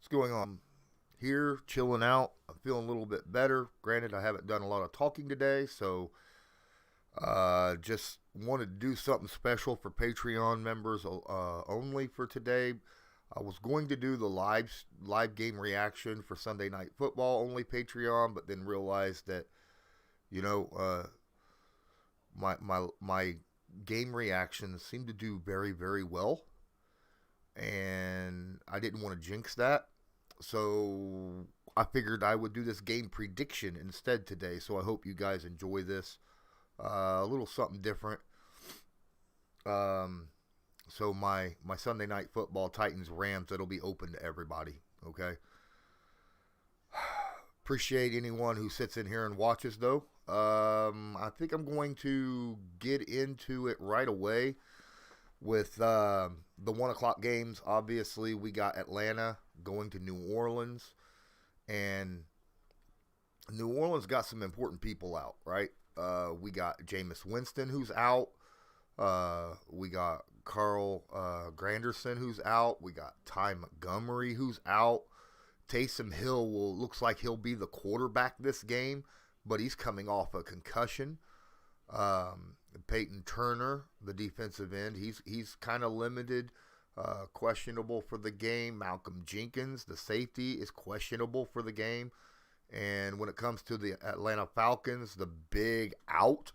going on? Here, chilling out. I'm feeling a little bit better. Granted, I haven't done a lot of talking today, so just wanted to do something special for Patreon members only for today. I was going to do the live game reaction for Sunday Night Football only Patreon, but then realized that you know my game reactions seem to do very very well, and I didn't want to jinx that. So I figured I would do this game prediction instead today. So I hope you guys enjoy this. A little something different. Um, so my Sunday Night Football Titans Rams, it'll be open to everybody. Okay. Appreciate anyone who sits in here and watches though. I think I'm going to get into it right away with the 1 o'clock games. Obviously, we got Atlanta going to New Orleans, and New Orleans got some important people out, right? We got Jameis Winston, who's out. We got Carl Granderson, who's out. We got Ty Montgomery, who's out. Taysom Hill looks like he'll be the quarterback this game, but he's coming off a concussion. Peyton Turner, the defensive end, he's kind of limited, questionable for the game. Malcolm Jenkins, the safety, is questionable for the game. And when it comes to the Atlanta Falcons, the big out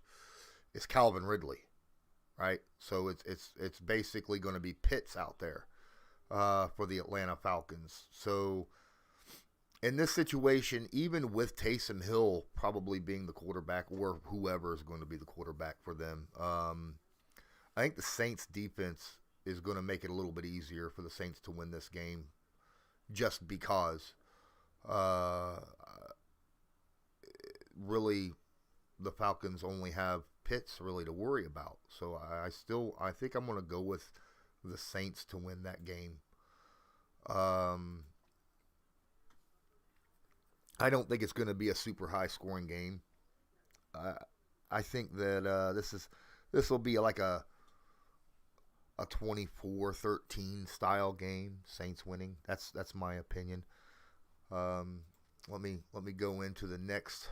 is Calvin Ridley, right? So it's basically going to be Pitts out there for the Atlanta Falcons. So in this situation, even with Taysom Hill probably being the quarterback, or whoever is going to be the quarterback for them, I think the Saints defense is going to make it a little bit easier for the Saints to win this game, just because really the Falcons only have Pitts really to worry about. So I think I'm going to go with the Saints to win that game. I don't think it's going to be a super high scoring game. I think that this will be like a 24-13 style game. Saints winning. That's my opinion. Let me go into the next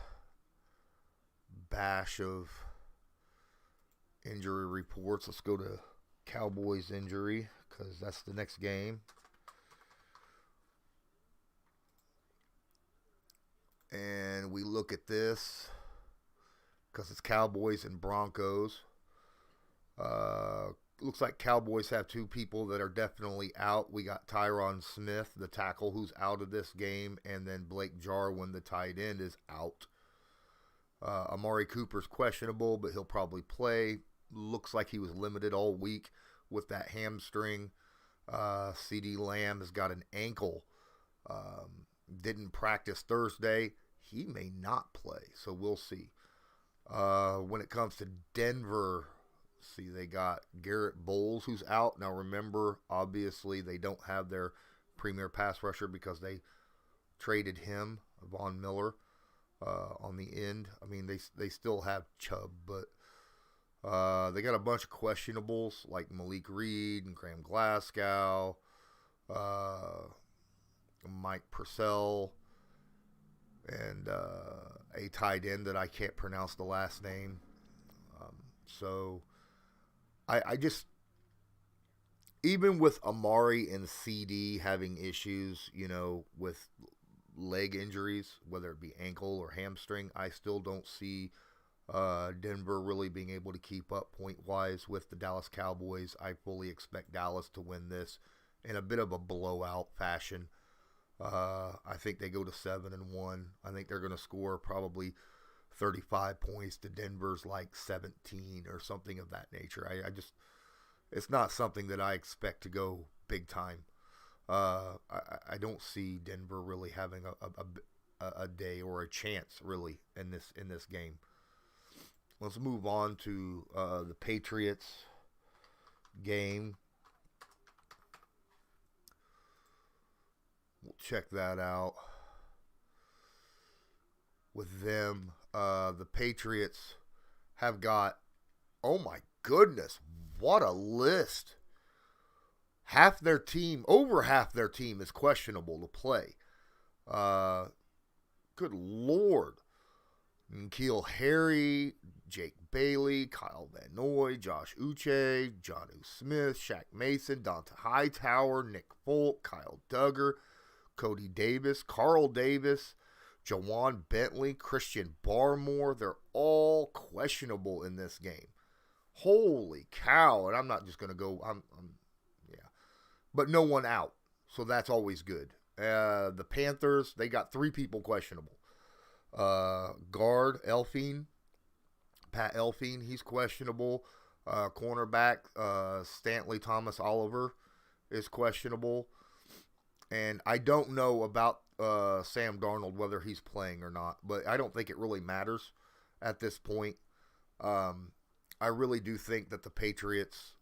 bash of injury reports. Let's go to Cowboys injury because that's the next game. And we look at this because it's Cowboys and Broncos. Looks like Cowboys have two people that are definitely out. We got Tyron Smith, the tackle, who's out of this game, and then Blake Jarwin, the tight end, is out. Amari Cooper's questionable, but he'll probably play. Looks like he was limited all week with that hamstring. CD Lamb has got an ankle. Didn't practice Thursday. He may not play, so we'll see. When it comes to Denver, see, they got Garrett Bowles, who's out. Now remember, obviously they don't have their premier pass rusher because they traded him, Von Miller, on the end. I mean, they still have Chubb, but they got a bunch of questionables like Malik Reed and Graham Glasgow, Mike Purcell, and a tight end that I can't pronounce the last name. So I just, even with Amari and CD having issues, with leg injuries, whether it be ankle or hamstring, I still don't see Denver really being able to keep up point-wise with the Dallas Cowboys. I fully expect Dallas to win this in a bit of a blowout fashion. I think they go to 7-1. I think they're going to score probably 35 points to Denver's like 17 or something of that nature. It's not something that I expect to go big time. I don't see Denver really having a day or a chance really in this game. Let's move on to the Patriots game. We'll check that out. With them, the Patriots have got, oh my goodness, what a list. over half their team is questionable to play. Good Lord. N'Keal Harry, Jake Bailey, Kyle Van Noy, Josh Uche, Jonnu Smith, Shaq Mason, Dante Hightower, Nick Folk, Kyle Duggar, Cody Davis, Carl Davis, Jawan Bentley, Christian Barmore. They're all questionable in this game. Holy cow. And I'm not just going to go, yeah. But no one out. So that's always good. The Panthers, they got 3 people questionable. Guard, Elfine, Pat Elfine, he's questionable. Cornerback, Stanley Thomas Oliver is questionable. And I don't know about Sam Darnold, whether he's playing or not, but I don't think it really matters at this point. I really do think that the Patriots,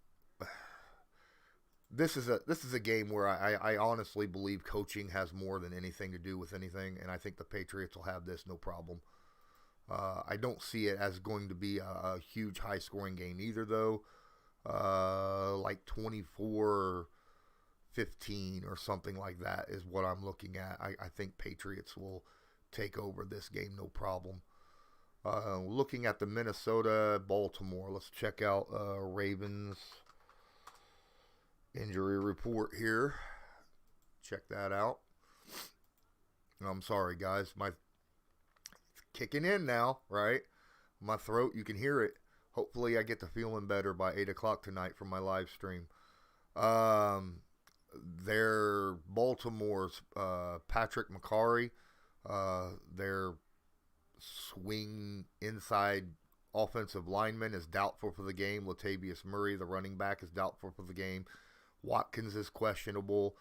this is a game where I honestly believe coaching has more than anything to do with anything, and I think the Patriots will have this no problem. I don't see it as going to be a huge high-scoring game either, though. Like 24-15 or something like that is what I'm looking at. I think Patriots will take over this game no problem. Looking at the Minnesota-Baltimore, let's check out Ravens injury report here. Check that out. I'm sorry, guys. My kicking in now, right? My throat, you can hear it. Hopefully I get to feeling better by 8 o'clock tonight from my live stream. Their Baltimore's Patrick McCarry, their swing inside offensive lineman, is doubtful for the game. Latavius Murray, the running back, is doubtful for the game. Watkins is questionable.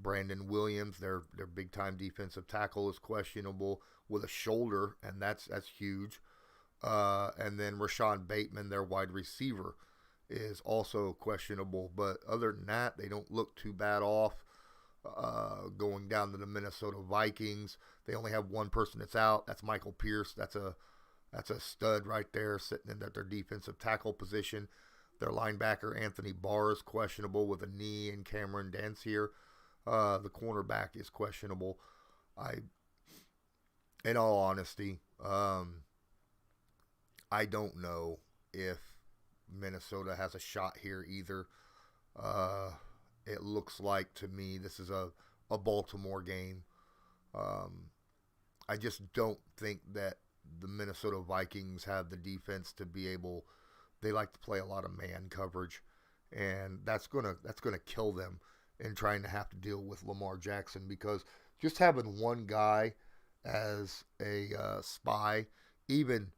Brandon Williams, their big-time defensive tackle, is questionable with a shoulder, and that's huge. And then Rashawn Bateman, their wide receiver, is also questionable. But other than that, they don't look too bad off. Going down to the Minnesota Vikings, they only have one person that's out. That's Michael Pierce. That's a stud right there, sitting in their defensive tackle position. Their linebacker, Anthony Barr, is questionable with a knee, and Cameron Dancier, the cornerback, is questionable. In all honesty, I don't know if Minnesota has a shot here either. It looks like to me this is a Baltimore game. I just don't think that the Minnesota Vikings have the defense to be able. They like to play a lot of man coverage, and that's gonna kill them in trying to have to deal with Lamar Jackson, because just having one guy as a spy, even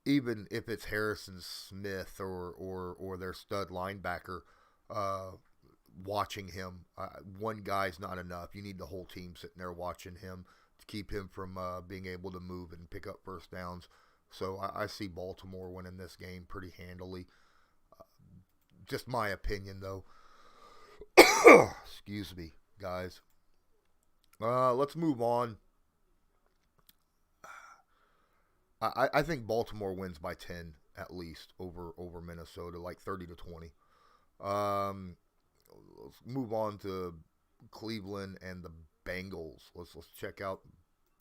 if it's Harrison Smith or their stud linebacker, watching him, one guy's not enough. You need the whole team sitting there watching him to keep him from being able to move and pick up first downs. So I see Baltimore winning this game pretty handily. Just my opinion, though. Excuse me, guys. Let's move on. I think Baltimore wins by 10 at least over Minnesota, like 30-20. Let's move on to Cleveland and the Bengals. Let's check out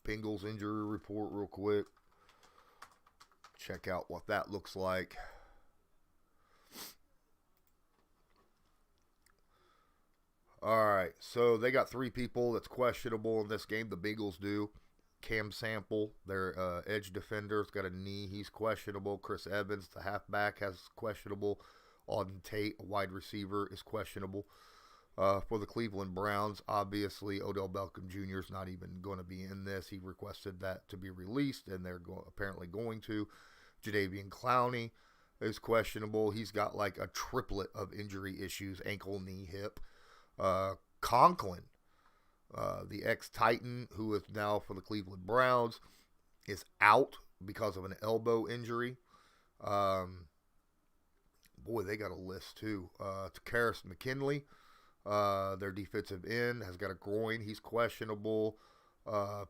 Bengals injury report real quick. Check out what that looks like. All right, so they got 3 people that's questionable in this game. The Bengals do. Cam Sample, their edge defender, has got a knee. He's questionable. Chris Evans, the halfback, has questionable. Auden Tate, a wide receiver, is questionable. For the Cleveland Browns, obviously, Odell Beckham Jr. is not even going to be in this. He requested that to be released, and they're apparently going to. Jadeveon Clowney is questionable. He's got like a triplet of injury issues: ankle, knee, hip. Conklin, the ex-Titan, who is now for the Cleveland Browns, is out because of an elbow injury. Boy, they got a list too. Takaris McKinley, their defensive end, has got a groin. He's questionable.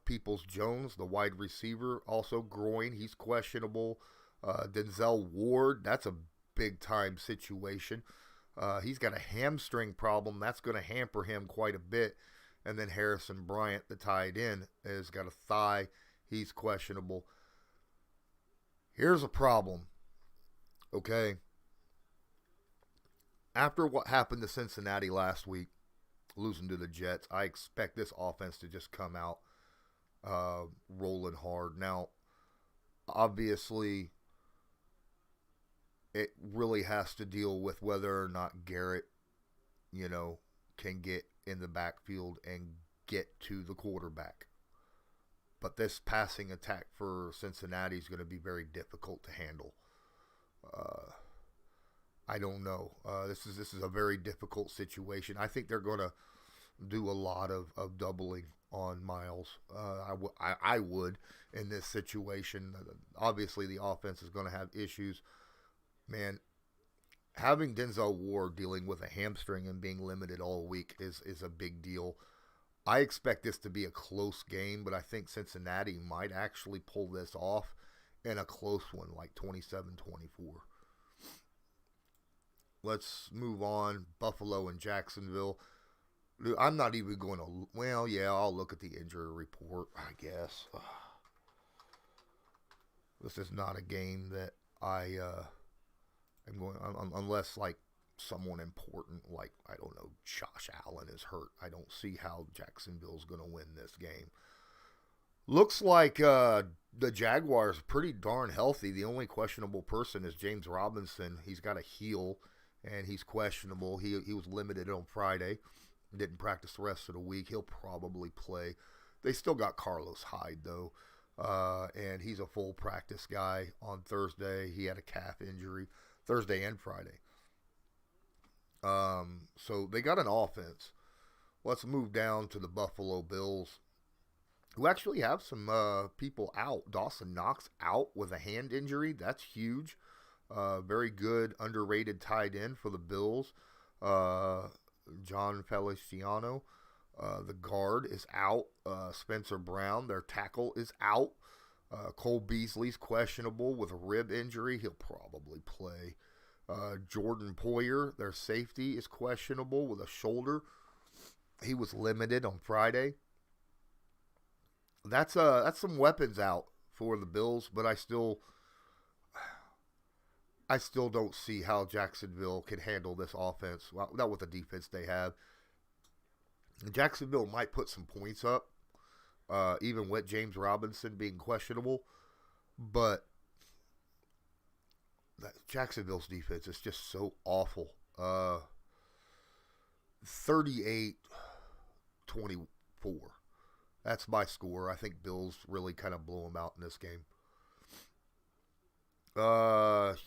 Peoples-Jones, the wide receiver, also groin. He's questionable. Denzel Ward, that's a big-time situation. He's got a hamstring problem. That's going to hamper him quite a bit. And then Harrison Bryant, the tight end, has got a thigh. He's questionable. Here's a problem, okay? After what happened to Cincinnati last week, losing to the Jets, I expect this offense to just come out rolling hard. Now, obviously, it really has to deal with whether or not Garrett, can get in the backfield and get to the quarterback. But this passing attack for Cincinnati is going to be very difficult to handle. I don't know. This is a very difficult situation. I think they're going to do a lot of doubling on Miles. I would in this situation. Obviously, the offense is going to have issues. Man, having Denzel Ward dealing with a hamstring and being limited all week is a big deal. I expect this to be a close game, but I think Cincinnati might actually pull this off in a close one, like 27-24. Let's move on. Buffalo and Jacksonville. Dude, I'm not even going to... Well, yeah, I'll look at the injury report, I guess. This is not a game that I am going... Unless, like, someone important, like, I don't know, Josh Allen is hurt. I don't see how Jacksonville's going to win this game. Looks like the Jaguars are pretty darn healthy. The only questionable person is James Robinson. He's got a heel, and he's questionable. He was limited on Friday. Didn't practice the rest of the week. He'll probably play. They still got Carlos Hyde, though, and he's a full practice guy on Thursday. He had a calf injury Thursday and Friday. So they got an offense. Let's move down to the Buffalo Bills, who actually have some people out. Dawson Knox out with a hand injury. That's huge. Very good, underrated tight end for the Bills. John Feliciano, the guard, is out. Spencer Brown, their tackle, is out. Cole Beasley's questionable with a rib injury. He'll probably play. Jordan Poyer, their safety, is questionable with a shoulder. He was limited on Friday. That's some weapons out for the Bills, but I still don't see how Jacksonville can handle this offense. Well, not with the defense they have. Jacksonville might put some points up, even with James Robinson being questionable, but Jacksonville's defense is just so awful. 38-24. That's my score. I think Bills really kind of blew them out in this game.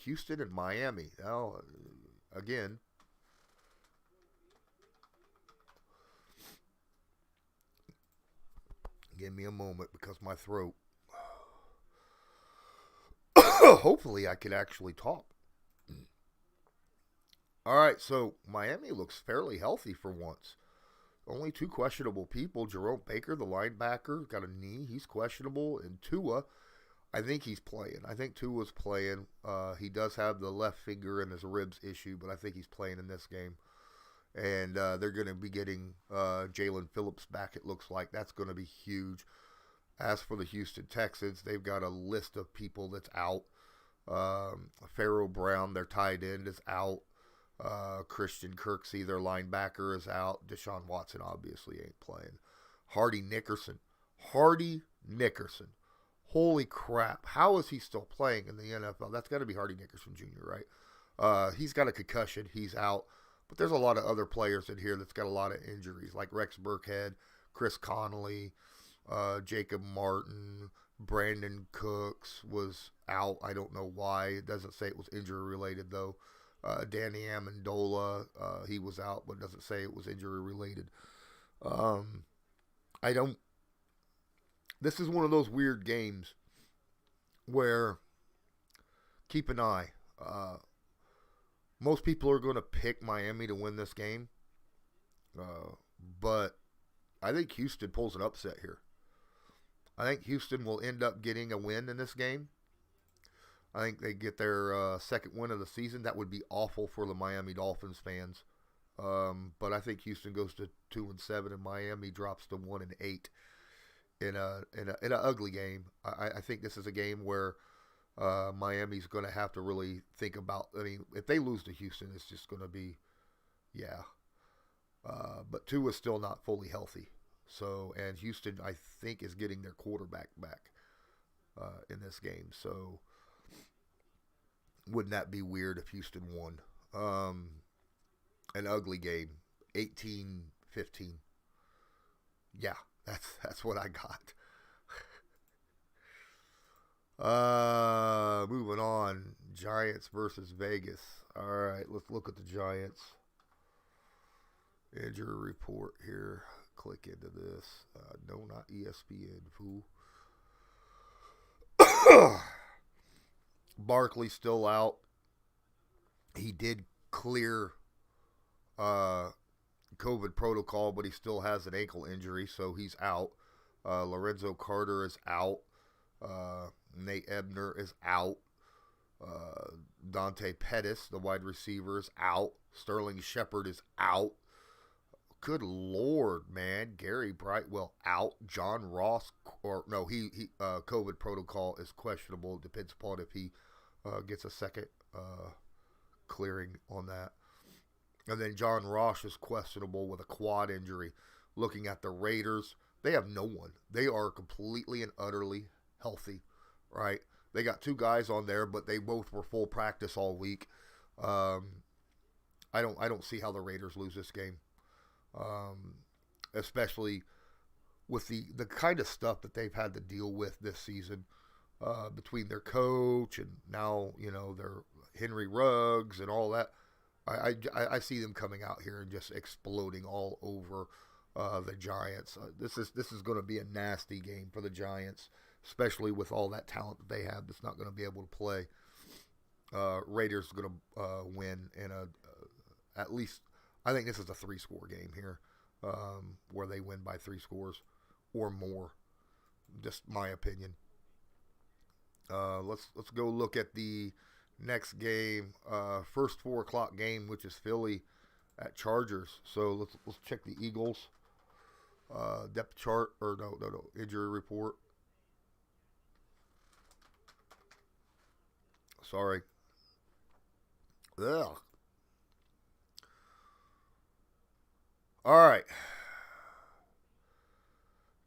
Houston and Miami. Now, again, give me a moment because my throat. Hopefully I could actually talk. All right, so Miami looks fairly healthy for once. Only two questionable people. Jerome Baker, the linebacker, got a knee. He's questionable. And Tua, I think he's playing. I think Tua's playing. He does have the left finger and his ribs issue, but I think he's playing in this game. And they're going to be getting Jalen Phillips back, it looks like. That's going to be huge. As for the Houston Texans, they've got a list of people that's out. Pharaoh Brown, their tight end, is out. Christian Kirksey, their linebacker, is out. Deshaun Watson obviously ain't playing. Hardy Nickerson. Holy crap. How is he still playing in the NFL? That's got to be Hardy Nickerson Jr., right? He's got a concussion. He's out. But there's a lot of other players in here that's got a lot of injuries, like Rex Burkhead, Chris Connolly, Jacob Martin, Brandon Cooks was out. I don't know why. It doesn't say it was injury-related, though. Danny Amendola, he was out, but doesn't say it was injury-related. This is one of those weird games where keep an eye. Most people are going to pick Miami to win this game, but I think Houston pulls an upset here. I think Houston will end up getting a win in this game. I think they get their second win of the season. That would be awful for the Miami Dolphins fans. But I think Houston goes to 2-7, and Miami drops to 1-8 in a ugly game. I think this is a game where Miami's going to have to really think about. I mean, if they lose to Houston, it's just going to be, yeah. But Tua is still not fully healthy. So, and Houston, I think, is getting their quarterback back in this game. So, wouldn't that be weird if Houston won? An ugly game, 18-15. Yeah, that's what I got. Moving on, Giants versus Vegas. All right, let's look at the Giants injury report here. Click into this. No, not ESPN, fool. Barkley still out. He did clear COVID protocol, but he still has an ankle injury, so he's out. Lorenzo Carter is out. Nate Ebner is out. Dante Pettis, the wide receiver, is out. Sterling Shepard is out. Good Lord, man. Gary Brightwell out. John Ross, or no, he COVID protocol is questionable. Depends upon if he gets a second clearing on that. And then John Ross is questionable with a quad injury. Looking at the Raiders, they have no one. They are completely and utterly healthy, right? They got two guys on there, but they both were full practice all week. I don't see how the Raiders lose this game, especially with the kind of stuff that they've had to deal with this season between their coach and now their Henry Ruggs and all that. I see them coming out here and just exploding all over the Giants. This is going to be a nasty game for the Giants, especially with all that talent that they have that's not going to be able to play. Raiders are going to win in at least, I think this is a 3-score game here, where they win by 3 scores or more. Just my opinion. Let's go look at the next game, first 4:00 game, which is Philly at Chargers. So let's check the Eagles depth chart, or no injury report. Sorry. Ugh. All right.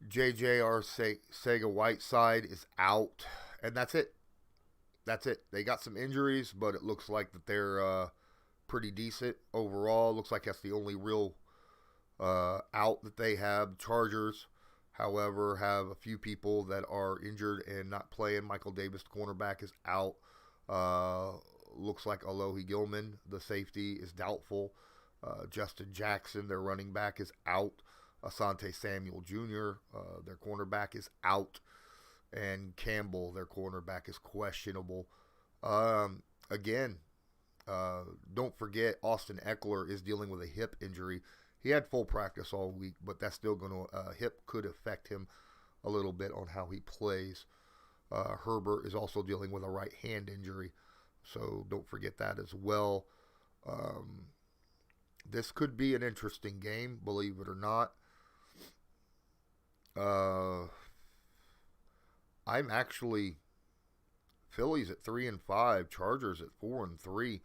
J.J. Arcega-Whiteside is out, and that's it. That's it. They got some injuries, but it looks like that they're pretty decent overall. Looks like that's the only real out that they have. Chargers, however, have a few people that are injured and not playing. Michael Davis, the cornerback, is out. Looks like Alohi Gilman, the safety, is doubtful. Justin Jackson, their running back, is out. Asante Samuel Jr., their cornerback, is out. And Campbell, their cornerback, is questionable. Again, don't forget Austin Eckler is dealing with a hip injury. He had full practice all week, but that's still going to hip could affect him a little bit on how he plays. Herbert is also dealing with a right hand injury, so don't forget that as well. This could be an interesting game, believe it or not. I'm actually Phillies at 3-5, Chargers at 4-3.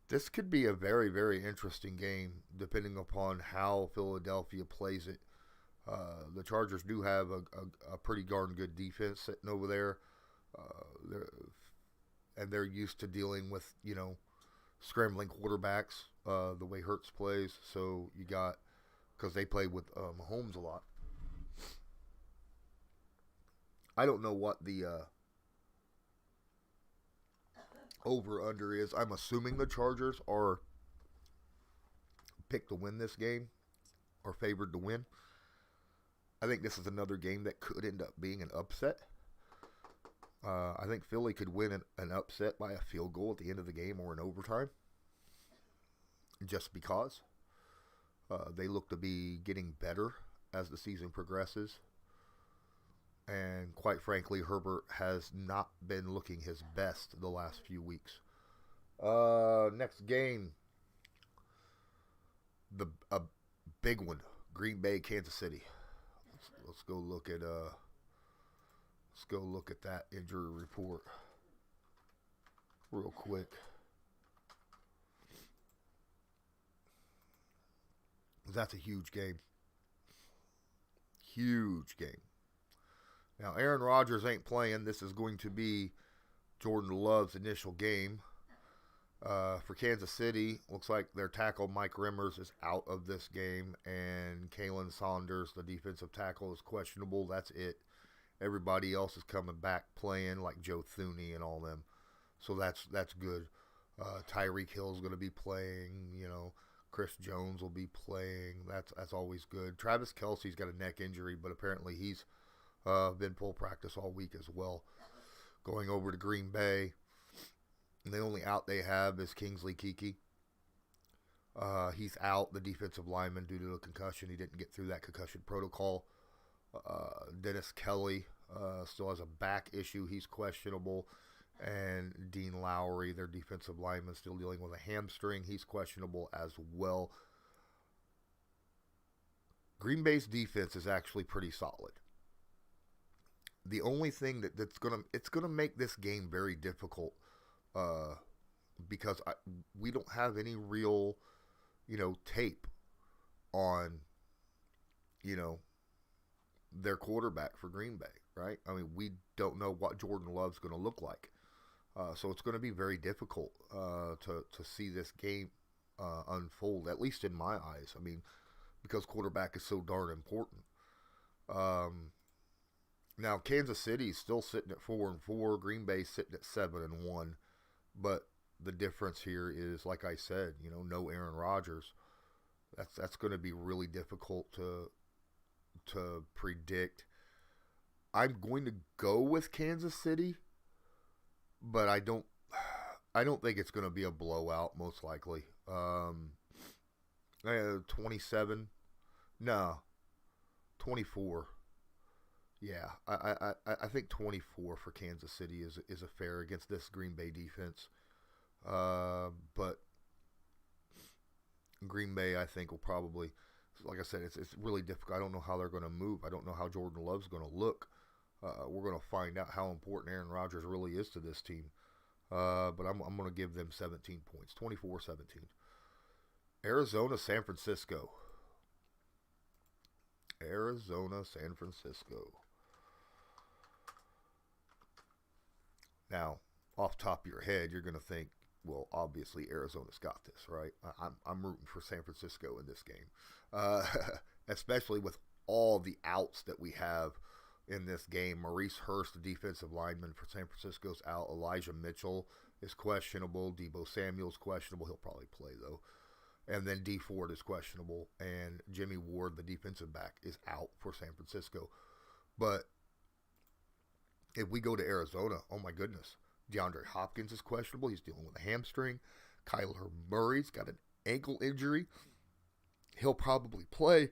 This could be a very, very interesting game, depending upon how Philadelphia plays it. The Chargers do have a pretty darn good defense sitting over there, and they're used to dealing with scrambling quarterbacks the way Hurts plays. So you got, because they play with Mahomes a lot. I don't know what the over-under is. I'm assuming the Chargers are picked to win this game, or favored to win. I think this is another game that could end up being an upset. I think Philly could win an upset by a field goal at the end of the game or in overtime, just because they look to be getting better as the season progresses. And quite frankly, Herbert has not been looking his best the last few weeks. Next game, the a big one, Green Bay, Kansas City. Let's go look at that injury report real quick. That's a huge game. Huge game. Now, Aaron Rodgers ain't playing. This is going to be Jordan Love's initial game. For Kansas City, looks like their tackle Mike Remmers is out of this game, and Kalen Saunders, the defensive tackle, is questionable. That's it. Everybody else is coming back playing, like Joe Thuney and all them. So that's good. Tyreek Hill is going to be playing. Chris Jones will be playing. That's always good. Travis Kelce's got a neck injury, but apparently he's been full practice all week as well. Going over to Green Bay, the only out they have is Kingsley Keke. He's out, the defensive lineman, due to a concussion. He didn't get through that concussion protocol. Dennis Kelly still has a back issue. He's questionable. And Dean Lowry, their defensive lineman, still dealing with a hamstring. He's questionable as well. Green Bay's defense is actually pretty solid. The only thing that's gonna make this game very difficult, because we don't have any real, tape on, their quarterback for Green Bay, right? I mean, we don't know what Jordan Love's going to look like, so it's going to be very difficult to see this game unfold, at least in my eyes. I mean, because quarterback is so darn important. Now, Kansas City is still sitting at 4-4. Green Bay sitting at 7-1. But the difference here is, like I said, no Aaron Rodgers. That's going to be really difficult to predict. I'm going to go with Kansas City, but I don't think it's going to be a blowout. Most likely, 27. No, 24. Yeah, I think 24 for Kansas City is a fair against this Green Bay defense. But Green Bay, I think, will probably, like I said, it's really difficult. I don't know how they're going to move. I don't know how Jordan Love's going to look. We're going to find out how important Aaron Rodgers really is to this team. But I'm going to give them 17 points, 24-17. Arizona, San Francisco. Arizona, San Francisco. Now, off top of your head, you're going to think, well, obviously Arizona's got this, right? I'm rooting for San Francisco in this game, especially with all the outs that we have in this game. Maurice Hurst, the defensive lineman for San Francisco, is out. Elijah Mitchell is questionable. Deebo Samuel's questionable. He'll probably play, though. And then D Ford is questionable. And Jimmy Ward, the defensive back, is out for San Francisco. But if we go to Arizona, oh my goodness. DeAndre Hopkins is questionable. He's dealing with a hamstring. Kyler Murray's got an ankle injury. He'll probably play,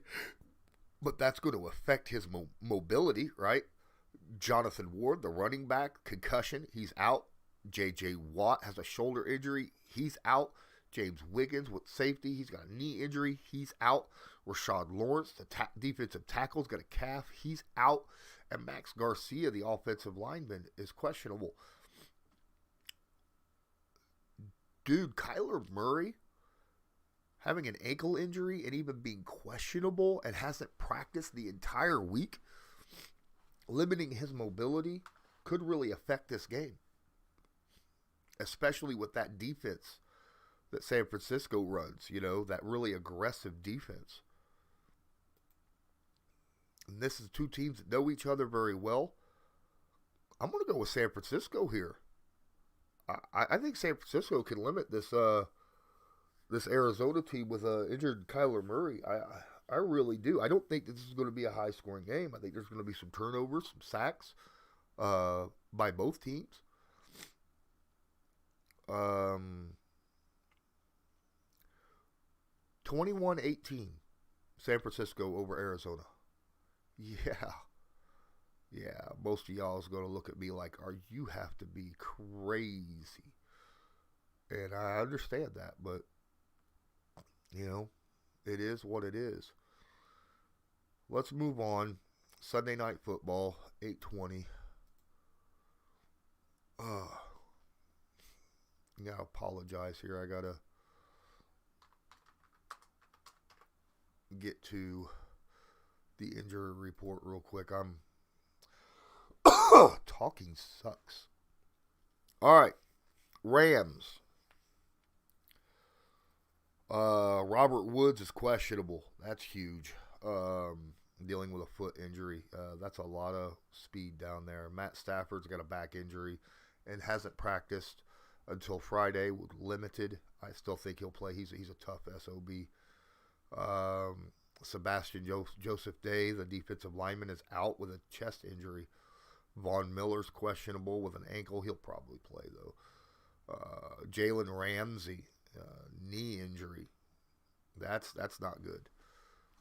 but that's going to affect his mobility, right? Jonathan Ward, the running back, concussion, he's out. J.J. Watt has a shoulder injury. He's out. James Wiggins with safety, he's got a knee injury. He's out. Rashad Lawrence, the defensive tackle, has got a calf. He's out. And Max Garcia, the offensive lineman, is questionable. Dude, Kyler Murray having an ankle injury and even being questionable and hasn't practiced the entire week, limiting his mobility, could really affect this game. Especially with that defense that San Francisco runs, that really aggressive defense. And this is two teams that know each other very well. I'm going to go with San Francisco here. I think San Francisco can limit this Arizona team with injured Kyler Murray. I really do. I don't think this is going to be a high-scoring game. I think there's going to be some turnovers, some sacks by both teams. 21-18, San Francisco over Arizona. Yeah. Yeah, most of y'all is going to look at me like, "Are you have to be crazy?" And I understand that, but you know, it is what it is. Let's move on. Sunday night football, 8:20. Uh, I gotta apologize here. I gotta get to the injury report real quick. I'm talking sucks. All right, Rams. Robert Woods is questionable. That's huge. Dealing with a foot injury. That's a lot of speed down there. Matt Stafford's got a back injury and hasn't practiced until Friday with limited. I still think he'll play. He's a tough SOB. Sebastian Joseph Day, the defensive lineman, is out with a chest injury. Von Miller's questionable with an ankle. He'll probably play, though. Jalen Ramsey, knee injury. That's not good.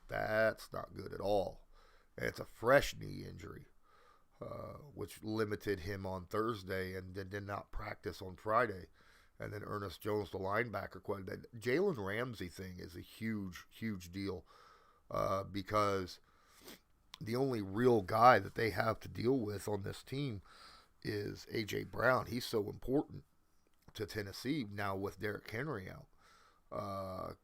That's not good at all. And it's a fresh knee injury, which limited him on Thursday and did not practice on Friday. And then Ernest Jones, the linebacker, quite a bit. Jalen Ramsey thing is a huge, huge deal because the only real guy that they have to deal with on this team is A.J. Brown. He's so important to Tennessee now with Derrick Henry out.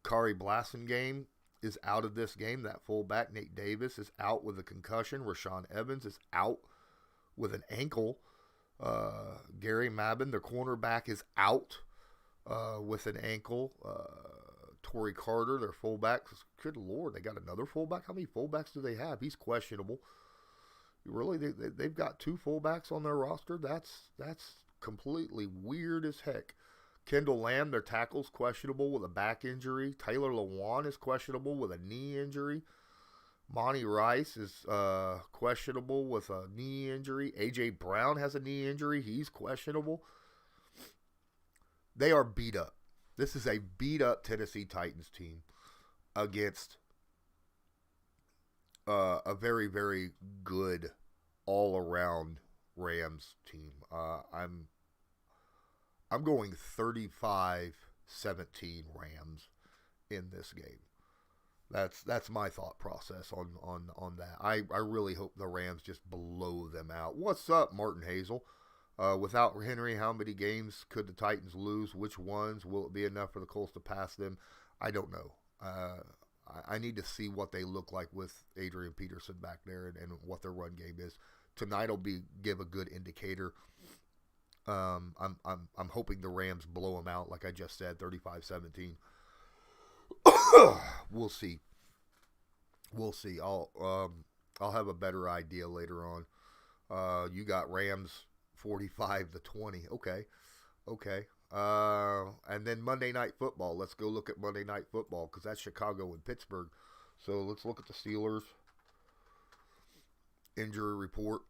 Kari Blasingame is out of this game. That fullback, Nate Davis, is out with a concussion. Rashaan Evans is out with an ankle. Gary Mabin, their cornerback, is out with an ankle. Torrey Carter, their fullback. Good Lord, they got another fullback? How many fullbacks do they have? He's questionable. Really, they've got two fullbacks on their roster? That's completely weird as heck. Kendall Lamb, their tackle's questionable with a back injury. Taylor Lewan is questionable with a knee injury. Monty Rice is questionable with a knee injury. A.J. Brown has a knee injury. He's questionable. They are beat up. This is a beat-up Tennessee Titans team against a very, very good all-around Rams team. I'm going 35-17 Rams in this game. That's my thought process on that. I really hope the Rams just blow them out. What's up, Martin Hazel? Without Henry, how many games could the Titans lose? Which ones? Will it be enough for the Colts to pass them? I don't know. I need to see what they look like with Adrian Peterson back there and what their run game is. Tonight will give a good indicator. I'm hoping the Rams blow them out, like I just said, 35-17. We'll see. I'll have a better idea later on. You got Rams 45-20. Okay. And then Monday Night Football. Let's go look at Monday Night Football because that's Chicago and Pittsburgh. So let's look at the Steelers injury report.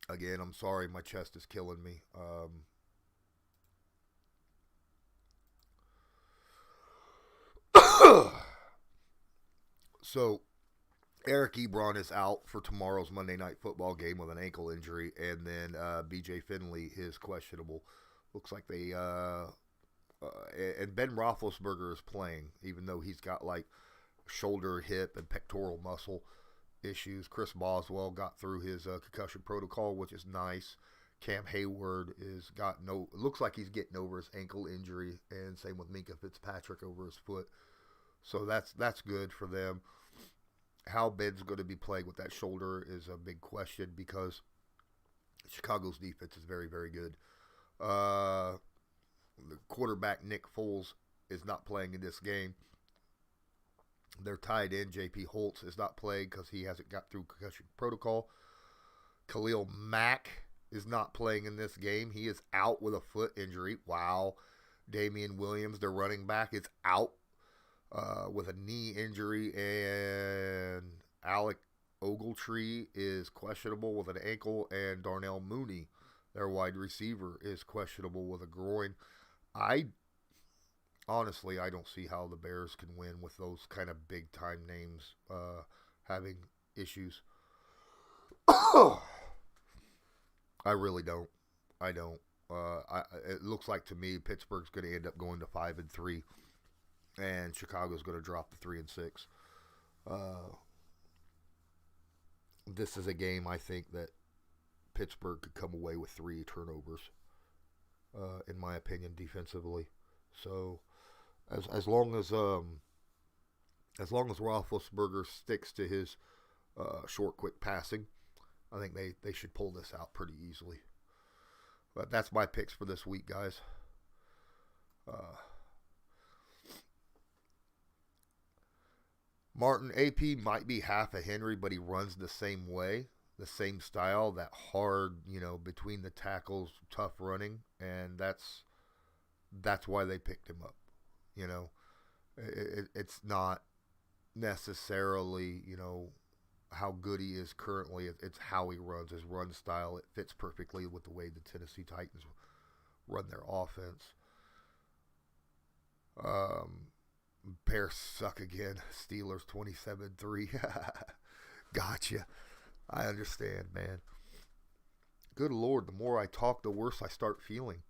Again, I'm sorry, my chest is killing me. So Eric Ebron is out for tomorrow's Monday Night Football game with an ankle injury, and then B.J. Finley is questionable. Looks like they and Ben Roethlisberger is playing, even though he's got like shoulder, hip, and pectoral muscle issues. Chris Boswell got through his concussion protocol, which is nice. Cam Hayward looks like he's getting over his ankle injury, and same with Minka Fitzpatrick over his foot. So that's good for them. How Ben's going to be playing with that shoulder is a big question because Chicago's defense is very, very good. The quarterback Nick Foles is not playing in this game. Their tight end J.P. Holtz is not playing because he hasn't got through concussion protocol. Khalil Mack is not playing in this game. He is out with a foot injury. Wow. Damian Williams, their running back, is out with a knee injury, and Alec Ogletree is questionable with an ankle, and Darnell Mooney, their wide receiver, is questionable with a groin. Honestly, I don't see how the Bears can win with those kind of big-time names having issues. I really don't. I don't. It looks like to me Pittsburgh's going to end up going to 5-3, and Chicago's going to drop to 3-6. This is a game I think that Pittsburgh could come away with 3 turnovers, in my opinion, defensively. So as long as Roethlisberger sticks to his short, quick passing, I think they should pull this out pretty easily. But that's my picks for this week, guys. Martin, AP might be half a Henry, but he runs the same way, the same style, that hard, between the tackles, tough running, and that's why they picked him up. It's not necessarily, how good he is currently. It's how he runs, his run style. It fits perfectly with the way the Tennessee Titans run their offense. Bears suck again. Steelers 27-3. Gotcha. I understand, man. Good Lord, the more I talk, the worse I start feeling.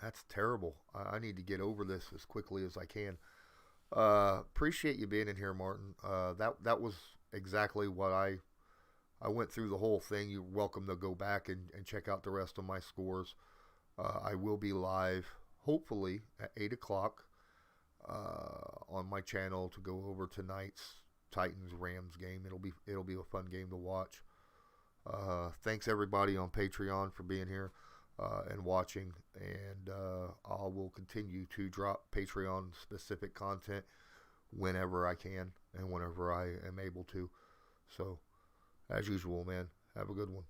That's terrible. I need to get over this as quickly as I can. Appreciate you being in here, Martin. That was exactly what I went through the whole thing. You're welcome to go back and check out the rest of my scores. I will be live, hopefully, at 8 o'clock on my channel to go over tonight's Titans-Rams game. It'll be a fun game to watch. Thanks, everybody on Patreon, for being here and watching. And I will continue to drop Patreon-specific content whenever I can and whenever I am able to. So, as usual, man, have a good one.